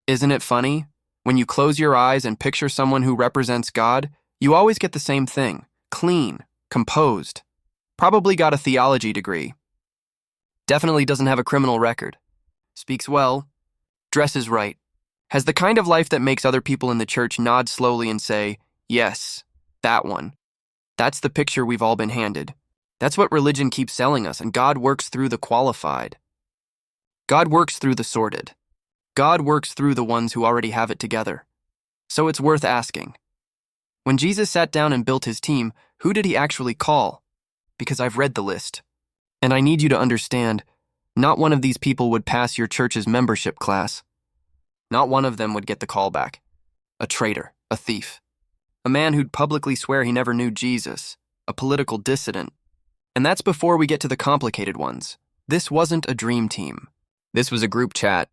Isn't it funny? When you close your eyes and picture someone who represents God, you always get the same thing: clean, composed. Probably got a theology degree. Definitely doesn't have a criminal record. Speaks well. Dresses right. Has the kind of life that makes other people in the church nod slowly and say, "Yes, that one." That's the picture we've all been handed. That's what religion keeps selling us, and God works through the qualified. God works through the sorted. God works through the ones who already have it together. So it's worth asking. When Jesus sat down and built his team, who did he actually call? Because I've read the list. And I need you to understand, not one of these people would pass your church's membership class. Not one of them would get the call back. A traitor, a thief, a man who'd publicly swear he never knew Jesus, a political dissident. And that's before we get to the complicated ones. This wasn't a dream team. This was a group chat,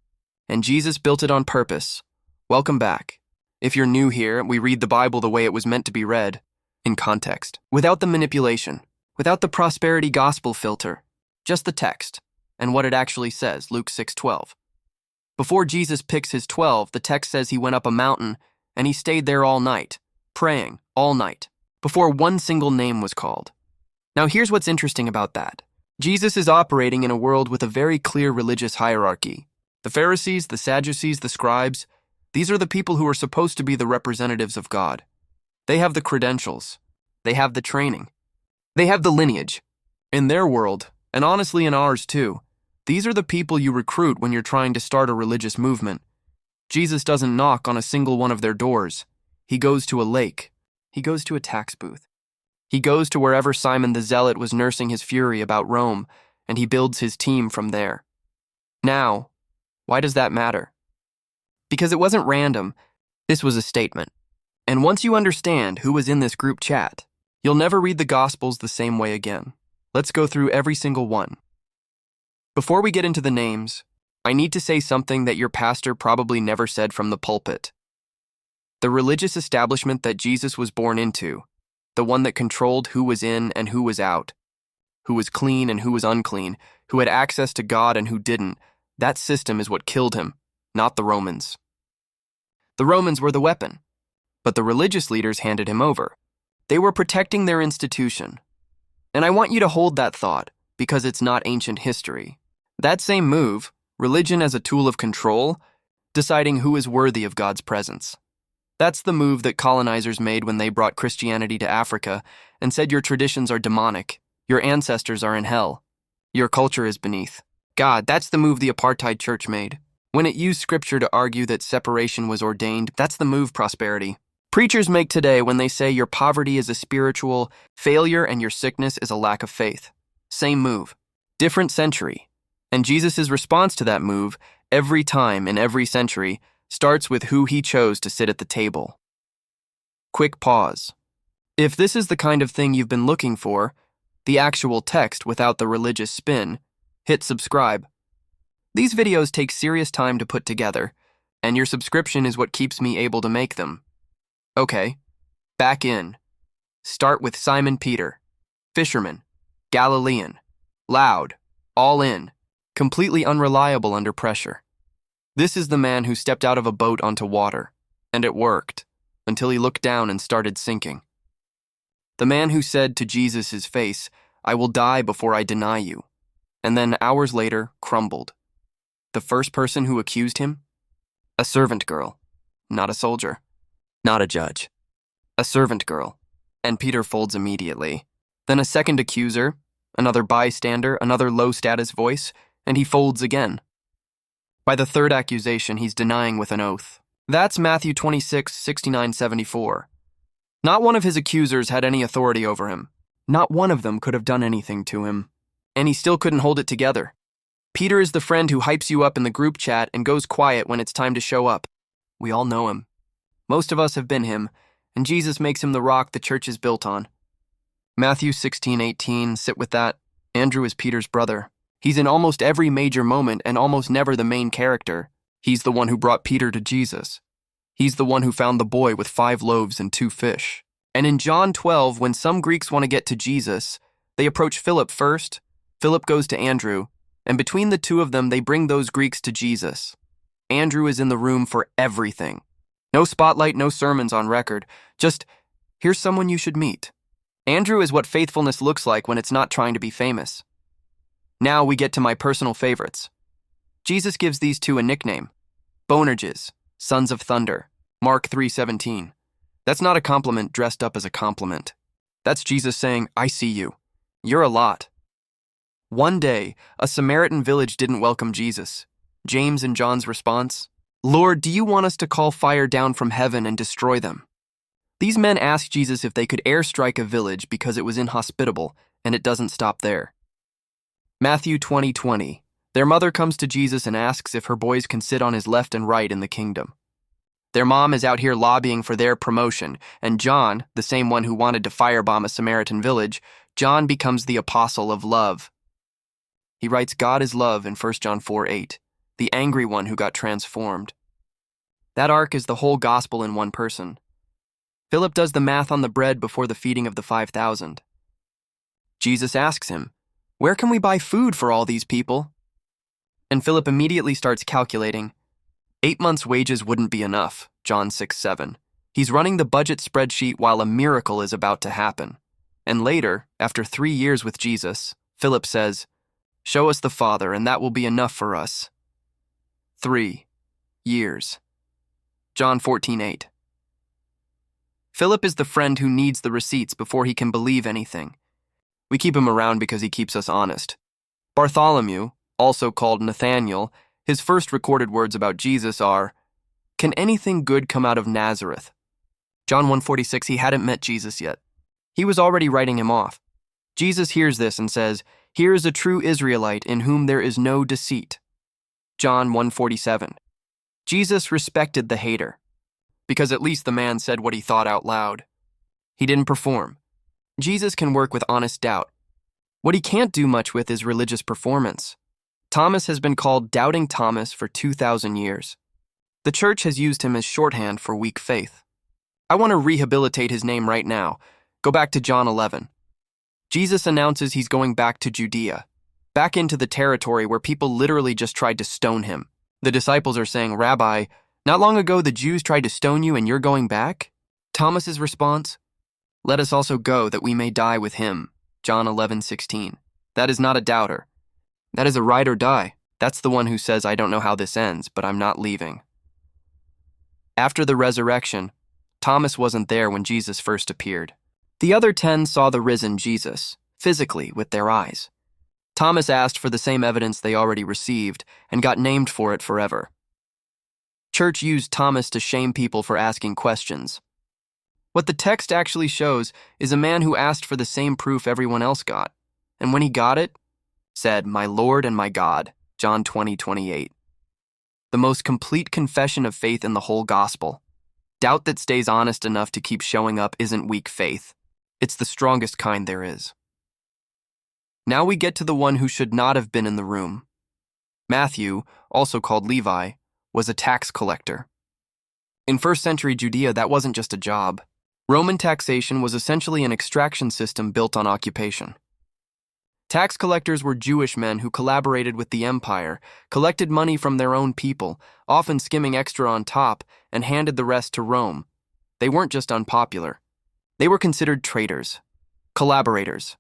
and Jesus built it on purpose. Welcome back. If you're new here, we read the Bible the way it was meant to be read, in context, without the manipulation, without the prosperity gospel filter, just the text, and what it actually says, Luke 6:12. Before Jesus picks his 12, the text says he went up a mountain, and he stayed there all night, praying all night, before one single name was called. Now here's what's interesting about that. Jesus is operating in a world with a very clear religious hierarchy. The Pharisees, the Sadducees, the scribes, these are the people who are supposed to be the representatives of God. They have the credentials. They have the training. They have the lineage. In their world, and honestly in ours too, these are the people you recruit when you're trying to start a religious movement. Jesus doesn't knock on a single one of their doors. He goes to a lake. He goes to a tax booth. He goes to wherever Simon the Zealot was nursing his fury about Rome, and he builds his team from there. Now, why does that matter? Because it wasn't random. This was a statement. And once you understand who was in this group chat, you'll never read the Gospels the same way again. Let's go through every single one. Before we get into the names, I need to say something that your pastor probably never said from the pulpit. The religious establishment that Jesus was born into, the one that controlled who was in and who was out, who was clean and who was unclean, who had access to God and who didn't, that system is what killed him, not the Romans. The Romans were the weapon, but the religious leaders handed him over. They were protecting their institution. And I want you to hold that thought, because it's not ancient history. That same move, religion as a tool of control, deciding who is worthy of God's presence. That's the move that colonizers made when they brought Christianity to Africa and said your traditions are demonic, your ancestors are in hell, your culture is beneath God. That's the move the apartheid church made. When it used scripture to argue that separation was ordained, that's the move prosperity preachers make today when they say your poverty is a spiritual failure and your sickness is a lack of faith. Same move, different century. And Jesus' response to that move, every time in every century, starts with who he chose to sit at the table. Quick pause. If this is the kind of thing you've been looking for, the actual text without the religious spin, hit subscribe. These videos take serious time to put together, and your subscription is what keeps me able to make them. Okay, back in. Start with Simon Peter, fisherman, Galilean, loud, all in, completely unreliable under pressure. This is the man who stepped out of a boat onto water, and it worked, until he looked down and started sinking. The man who said to Jesus' face, "I will die before I deny you," and then hours later crumbled. The first person who accused him? A servant girl, not a soldier, not a judge. A servant girl, and Peter folds immediately. Then a second accuser, another bystander, another low-status voice, and he folds again. By the third accusation, he's denying with an oath. That's Matthew 26:69-74. Not one of his accusers had any authority over him. Not one of them could have done anything to him. And he still couldn't hold it together. Peter is the friend who hypes you up in the group chat and goes quiet when it's time to show up. We all know him. Most of us have been him, and Jesus makes him the rock the church is built on. Matthew 16:18, sit with that. Andrew is Peter's brother. He's in almost every major moment and almost never the main character. He's the one who brought Peter to Jesus. He's the one who found the boy with 5 loaves and 2 fish. And in John 12, when some Greeks want to get to Jesus, they approach Philip first. Philip goes to Andrew, and between the two of them, they bring those Greeks to Jesus. Andrew is in the room for everything. No spotlight, no sermons on record. Just, here's someone you should meet. Andrew is what faithfulness looks like when it's not trying to be famous. Now we get to my personal favorites. Jesus gives these two a nickname. Boanerges, sons of thunder. Mark 3:17. That's not a compliment dressed up as a compliment. That's Jesus saying, I see you. You're a lot. One day, a Samaritan village didn't welcome Jesus. James and John's response, Lord, do you want us to call fire down from heaven and destroy them? These men asked Jesus if they could airstrike a village because it was inhospitable, and it doesn't stop there. Matthew 20:20. Their mother comes to Jesus and asks if her boys can sit on his left and right in the kingdom. Their mom is out here lobbying for their promotion, and John, the same one who wanted to firebomb a Samaritan village, John becomes the apostle of love. He writes God is love in 1 John 4:8, the angry one who got transformed. That arc is the whole gospel in one person. Philip does the math on the bread before the feeding of the 5,000. Jesus asks him, where can we buy food for all these people? And Philip immediately starts calculating. 8 months' wages wouldn't be enough, John 6:7. He's running the budget spreadsheet while a miracle is about to happen. And later, after 3 years with Jesus, Philip says, show us the Father, and that will be enough for us. 3 years. John 14:8. Philip is the friend who needs the receipts before he can believe anything. We keep him around because he keeps us honest. Bartholomew, also called Nathaniel, his first recorded words about Jesus are, can anything good come out of Nazareth? John 1:46, he hadn't met Jesus yet. He was already writing him off. Jesus hears this and says, here is a true Israelite in whom there is no deceit. John 1:47. Jesus respected the hater, because at least the man said what he thought out loud. He didn't perform. Jesus can work with honest doubt. What he can't do much with is religious performance. Thomas has been called Doubting Thomas for 2,000 years. The church has used him as shorthand for weak faith. I want to rehabilitate his name right now. Go back to John 11. Jesus announces he's going back to Judea, back into the territory where people literally just tried to stone him. The disciples are saying, Rabbi, not long ago the Jews tried to stone you and you're going back? Thomas's response, let us also go that we may die with him. John 11:16. That is not a doubter. That is a ride or die. That's the one who says, I don't know how this ends, but I'm not leaving. After the resurrection, Thomas wasn't there when Jesus first appeared. The other 10 saw the risen Jesus, physically, with their eyes. Thomas asked for the same evidence they already received and got named for it forever. Church used Thomas to shame people for asking questions. What the text actually shows is a man who asked for the same proof everyone else got, and when he got it, said, my Lord and my God, John 20:28. The most complete confession of faith in the whole gospel. Doubt that stays honest enough to keep showing up isn't weak faith. It's the strongest kind there is. Now we get to the one who should not have been in the room. Matthew, also called Levi, was a tax collector. In first century Judea, that wasn't just a job. Roman taxation was essentially an extraction system built on occupation. Tax collectors were Jewish men who collaborated with the empire, collected money from their own people, often skimming extra on top, and handed the rest to Rome. They weren't just unpopular. They were considered traitors, collaborators.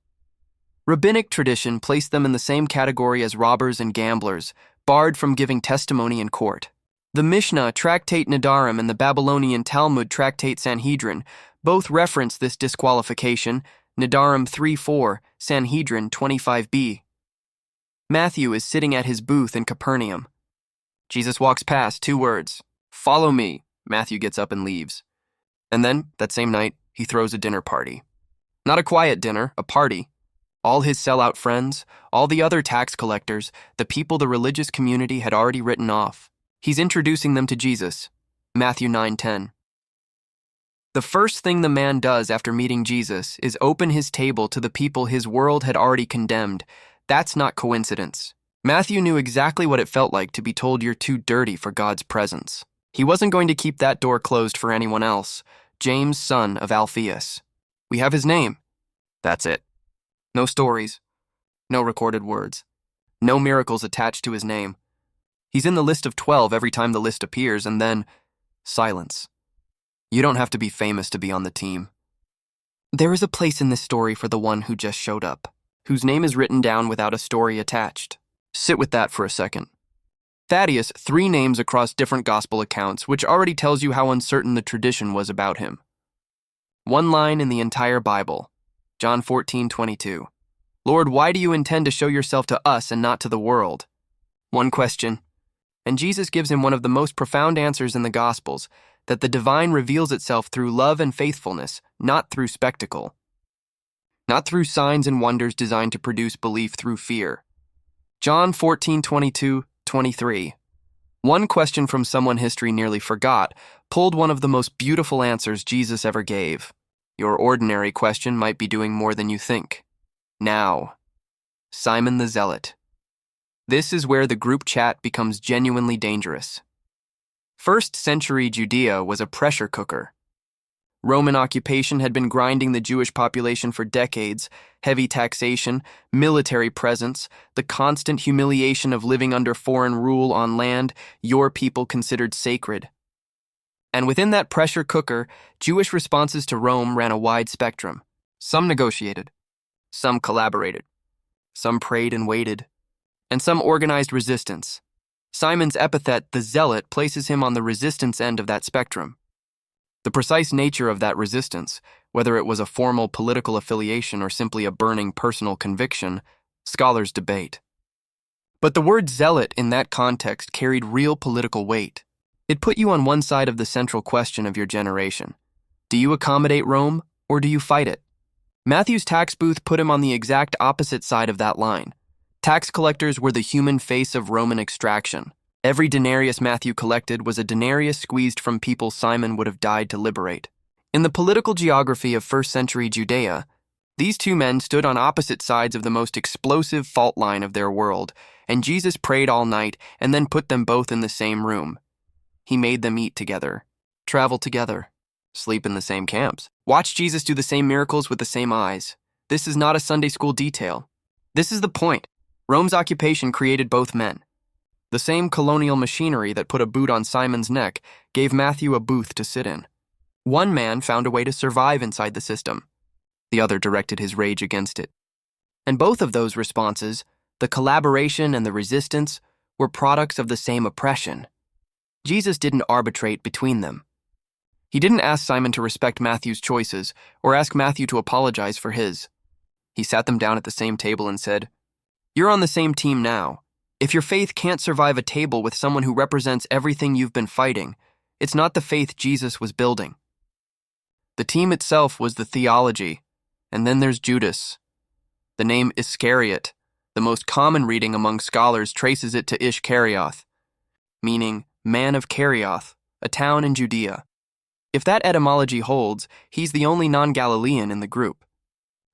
Rabbinic tradition placed them in the same category as robbers and gamblers, barred from giving testimony in court. The Mishnah, Tractate Nedarim, and the Babylonian Talmud, Tractate Sanhedrin, both reference this disqualification, Nedarim 3:4, Sanhedrin 25b. Matthew is sitting at his booth in Capernaum. Jesus walks past, 2 words, follow me. Matthew gets up and leaves. And then, that same night, he throws a dinner party. Not a quiet dinner, a party. All his sellout friends, all the other tax collectors, the people the religious community had already written off. He's introducing them to Jesus. Matthew 9:10. The first thing the man does after meeting Jesus is open his table to the people his world had already condemned. That's not coincidence. Matthew knew exactly what it felt like to be told you're too dirty for God's presence. He wasn't going to keep that door closed for anyone else. James, son of Alphaeus. We have his name. That's it. No stories. No recorded words. No miracles attached to his name. He's in the list of 12 every time the list appears, and then silence. You don't have to be famous to be on the team. There is a place in this story for the one who just showed up, whose name is written down without a story attached. Sit with that for a second. Thaddeus, 3 names across different gospel accounts, which already tells you how uncertain the tradition was about him. 1 line in the entire Bible, John 14:22. Lord, why do you intend to show yourself to us and not to the world? 1 question. And Jesus gives him one of the most profound answers in the Gospels, that the divine reveals itself through love and faithfulness, not through spectacle. Not through signs and wonders designed to produce belief through fear. John 14:22-23. 1 question from someone history nearly forgot pulled one of the most beautiful answers Jesus ever gave. Your ordinary question might be doing more than you think. Now, Simon the Zealot. This is where the group chat becomes genuinely dangerous. 1st century Judea was a pressure cooker. Roman occupation had been grinding the Jewish population for decades, heavy taxation, military presence, the constant humiliation of living under foreign rule on land your people considered sacred. And within that pressure cooker, Jewish responses to Rome ran a wide spectrum. Some negotiated, some collaborated, some prayed and waited, and some organized resistance. Simon's epithet, the zealot, places him on the resistance end of that spectrum. The precise nature of that resistance, whether it was a formal political affiliation or simply a burning personal conviction, scholars debate. But the word zealot in that context carried real political weight. It put you on one side of the central question of your generation. Do you accommodate Rome, or do you fight it? Matthew's tax booth put him on the exact opposite side of that line. Tax collectors were the human face of Roman extraction. Every denarius Matthew collected was a denarius squeezed from people Simon would have died to liberate. In the political geography of 1st century Judea, these 2 men stood on opposite sides of the most explosive fault line of their world, and Jesus prayed all night and then put them both in the same room. He made them eat together, travel together, sleep in the same camps, watch Jesus do the same miracles with the same eyes. This is not a Sunday school detail. This is the point. Rome's occupation created both men. The same colonial machinery that put a boot on Simon's neck gave Matthew a booth to sit in. One man found a way to survive inside the system. The other directed his rage against it. And both of those responses, the collaboration and the resistance, were products of the same oppression. Jesus didn't arbitrate between them. He didn't ask Simon to respect Matthew's choices or ask Matthew to apologize for his. He sat them down at the same table and said, "You're on the same team now. If your faith can't survive a table with someone who represents everything you've been fighting, it's not the faith Jesus was building." The team itself was the theology, and then there's Judas. The name Iscariot, the most common reading among scholars, traces it to Ishkarioth, meaning man of Kerioth, a town in Judea. If that etymology holds, he's the only non-Galilean in the group.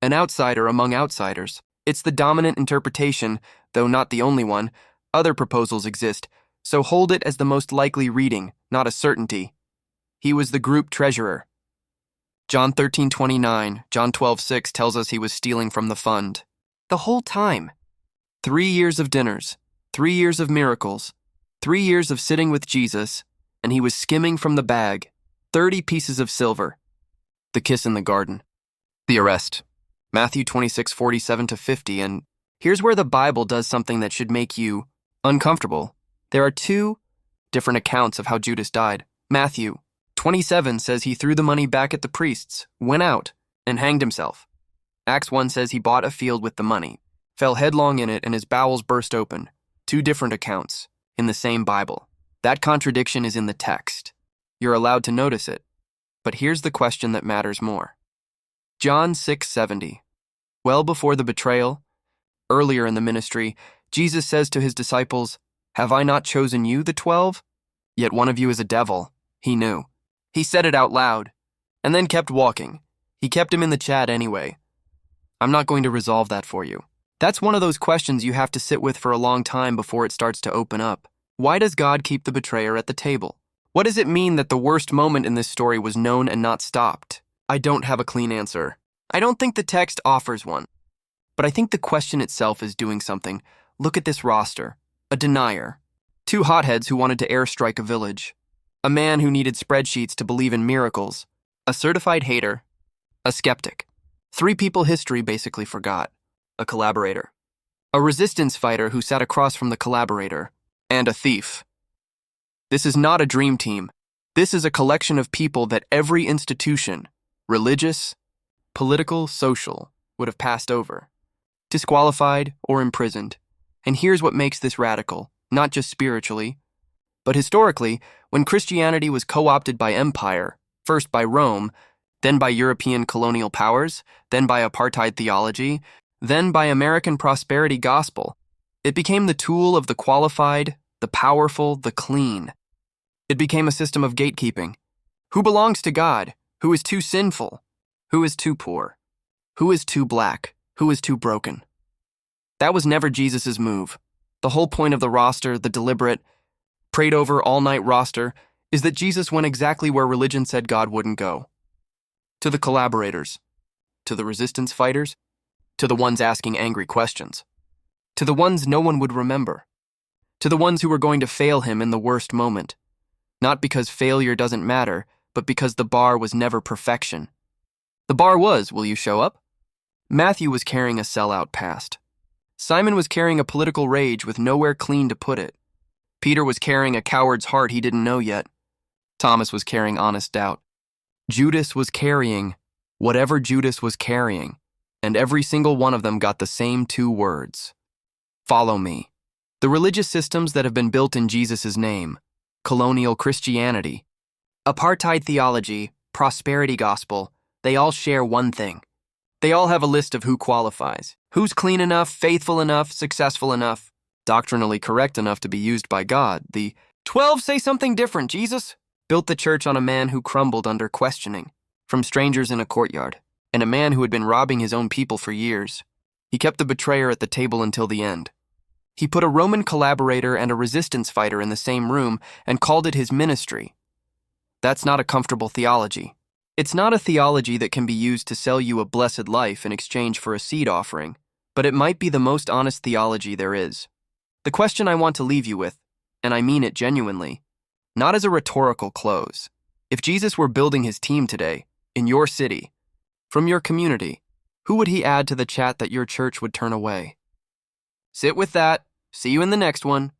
An outsider among outsiders. It's the dominant interpretation, though not the only one. Other proposals exist, so hold it as the most likely reading, not a certainty. He was the group treasurer. John 13:29, John 12:6 tells us he was stealing from the fund. The whole time. 3 years of dinners, 3 years of miracles, 3 years of sitting with Jesus, and he was skimming from the bag. 30 pieces of silver. The kiss in the garden. The arrest. Matthew 26:47-50, and here's where the Bible does something that should make you uncomfortable. There are 2 different accounts of how Judas died. Matthew 27 says he threw the money back at the priests, went out, and hanged himself. Acts 1 says he bought a field with the money, fell headlong in it, and his bowels burst open. 2 different accounts in the same Bible. That contradiction is in the text. You're allowed to notice it. But here's the question that matters more. John 6:70. Well before the betrayal, earlier in the ministry, Jesus says to his disciples, "Have I not chosen you, the 12? Yet one of you is a devil." He knew. He said it out loud, and then kept walking. He kept him in the chat anyway. I'm not going to resolve that for you. That's one of those questions you have to sit with for a long time before it starts to open up. Why does God keep the betrayer at the table? What does it mean that the worst moment in this story was known and not stopped? I don't have a clean answer. I don't think the text offers one. But I think the question itself is doing something. Look at this roster. A denier. Two hotheads who wanted to airstrike a village. A man who needed spreadsheets to believe in miracles. A certified hater. A skeptic. Three people history basically forgot. A collaborator. A resistance fighter who sat across from the collaborator. And a thief. This is not a dream team. This is a collection of people that every institution, religious, political, social, would have passed over, disqualified, or imprisoned. And here's what makes this radical, not just spiritually, but historically, when Christianity was co-opted by empire, first by Rome, then by European colonial powers, then by apartheid theology, then by American prosperity gospel, it became the tool of the qualified, the powerful, the clean. It became a system of gatekeeping. Who belongs to God? Who is too sinful? Who is too poor? Who is too black? Who is too broken? That was never Jesus's move. The whole point of the roster, the deliberate, prayed-over all-night roster, is that Jesus went exactly where religion said God wouldn't go. To the collaborators. To the resistance fighters. To the ones asking angry questions. To the ones no one would remember. To the ones who were going to fail him in the worst moment. Not because failure doesn't matter, but because the bar was never perfection. The bar was, will you show up? Matthew was carrying a sellout past. Simon was carrying a political rage with nowhere clean to put it. Peter was carrying a coward's heart he didn't know yet. Thomas was carrying honest doubt. Judas was carrying whatever Judas was carrying, and every single one of them got the same two words. Follow me. The religious systems that have been built in Jesus' name, colonial Christianity, apartheid theology, prosperity gospel, they all share one thing. They all have a list of who qualifies, who's clean enough, faithful enough, successful enough, doctrinally correct enough to be used by God. The 12 say something different, Jesus built the church on a man who crumbled under questioning, from strangers in a courtyard, and a man who had been robbing his own people for years. He kept the betrayer at the table until the end. He put a Roman collaborator and a resistance fighter in the same room and called it his ministry. That's not a comfortable theology. It's not a theology that can be used to sell you a blessed life in exchange for a seed offering, but it might be the most honest theology there is. The question I want to leave you with, and I mean it genuinely, not as a rhetorical close. If Jesus were building his team today, in your city, from your community, who would he add to the chat that your church would turn away? Sit with that. See you in the next one.